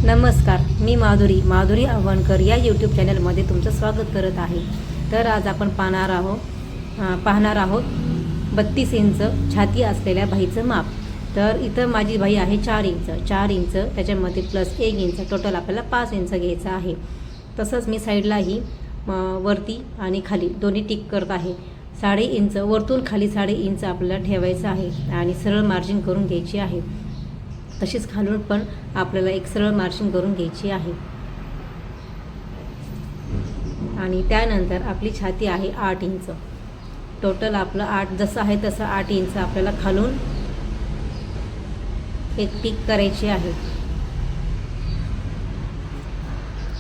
नमस्कार, मी माधुरी आव्हानकर या यूट्यूब चॅनलमध्ये तुमचं स्वागत करत आहे। तर आज आपण पाहणार आहोत 32 इंच छाती असलेल्या बाईचं माप। तर इथं माझी बाई आहे 4 इंच, त्याच्यामध्ये प्लस 1 इंच, टोटल आपल्याला 5 इंच घ्यायचं आहे। तसंच मी साईडलाही वरती आणि खाली दोन्ही टिक करत आहे। 3.5 इंच वरतून खाली 3.5 इंच आपल्याला ठेवायचं आहे आणि सरळ मार्जिन करून घ्यायची आहे। तशीच खालून पण आपल्याला एक सरळ मार्जिन करून घ्यायची आहे। आणि त्यानंतर आपली छाती आहे 8 इंच, टोटल आपलं 8 जसं आहे तसं 8 इंच आपल्याला खालून एक टिक करायची आहे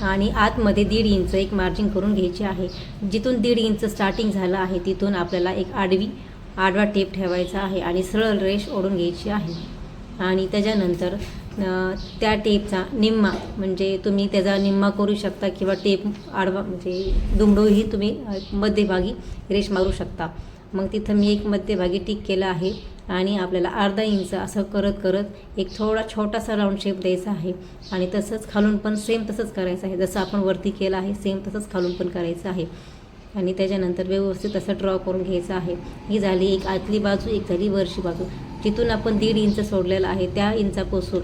आणि आतमध्ये 1.5 इंच एक मार्जिन करून घ्यायची आहे। जिथून 1.5 इंच स्टार्टिंग झालं आहे तिथून आपल्याला एक आडवा टेप ठेवायचा आहे आणि सरळ रेष ओढून घ्यायची आहे। आणि त्याच्यानंतर त्या टेपचा निम्मा, म्हणजे तुम्ही त्याचा निम्मा करू शकता किंवा टेप आडवा म्हणजे दुमडूही तुम्ही मध्यभागी रेष मारू शकता। मग तिथं मी एक मध्यभागी टिक केला आहे आणि आपल्याला अर्धा इंच असं करत एक थोडा छोटासा राऊंड शेप द्यायचा आहे। आणि तसंच खालून पण सेम तसंच करायचं आहे, जसं आपण वरती केलं आहे सेम तसंच खालून पण करायचं आहे। आणि त्याच्यानंतर व्यवस्थित असं ड्रॉ करून घ्यायचं आहे। ही झाली एक आतली बाजू, एक झाली वरची बाजू। जिथून आपण 1.5 इंच सोडलेला आहे त्या इंचापासून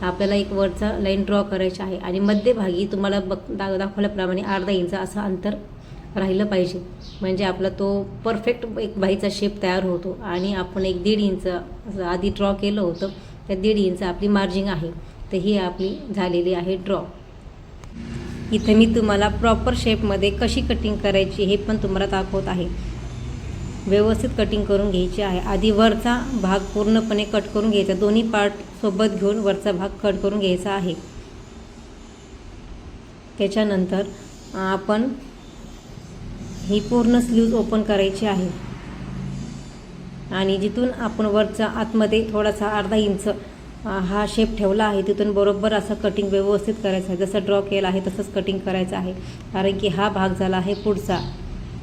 आपल्याला एक वरचा लाईन ड्रॉ करायची आहे आणि मध्यभागी तुम्हाला दाखवल्याप्रमाणे अर्धा इंच असं अंतर राहिलं पाहिजे, म्हणजे आपला तो परफेक्ट एक बाईचा शेप तयार होतो। आणि आपण एक 1.5 इंच असं आधी ड्रॉ केलं होतं, त्या 1.5 इंच आपली मार्जिंग आहे, तर ही आपली झालेली आहे ड्रॉ। इथे मी तुम्हाला प्रॉपर शेपमध्ये कशी कटिंग करायची हे पण तुम्हाला दाखवत आहे। व्यवस्थित कटिंग करून घ्यायची आहे। आधी वरचा भाग पूर्णपणे कट करून घ्यायचा, दोन्ही पार्ट सोबत घेऊन वरचा भाग कट करून घ्यायचा आहे। त्याच्यानंतर आपण ही पूर्ण स्लीव्ज ओपन करायची आहे आणि जिथून आपण वरचा आतमध्ये थोडासा अर्धा इंच हा शेप ठेवला आहे तिथून बरोबर असं कटिंग व्यवस्थित करायचं आहे। जसं ड्रॉ केलं आहे तसंच कटिंग करायचं आहे, कारण की हा भाग झाला आहे पुढचा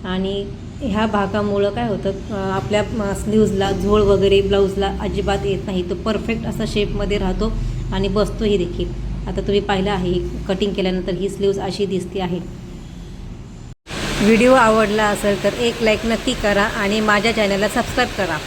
आणि ह्या भागामुळं काय होतं, आपल्या स्लीव्जला झोळ वगैरे ब्लाऊजला अजिबात येत नाही, तो परफेक्ट असा शेपमध्ये राहतो आणि बसतोही देखील। आता तुम्ही पाहिलं आहे कटिंग केल्यानंतर ही स्लीव्ज अशी दिसते आहे। व्हिडिओ आवडला असेल तर एक लाईक नक्की करा आणि माझ्या चॅनलला सबस्क्राईब करा।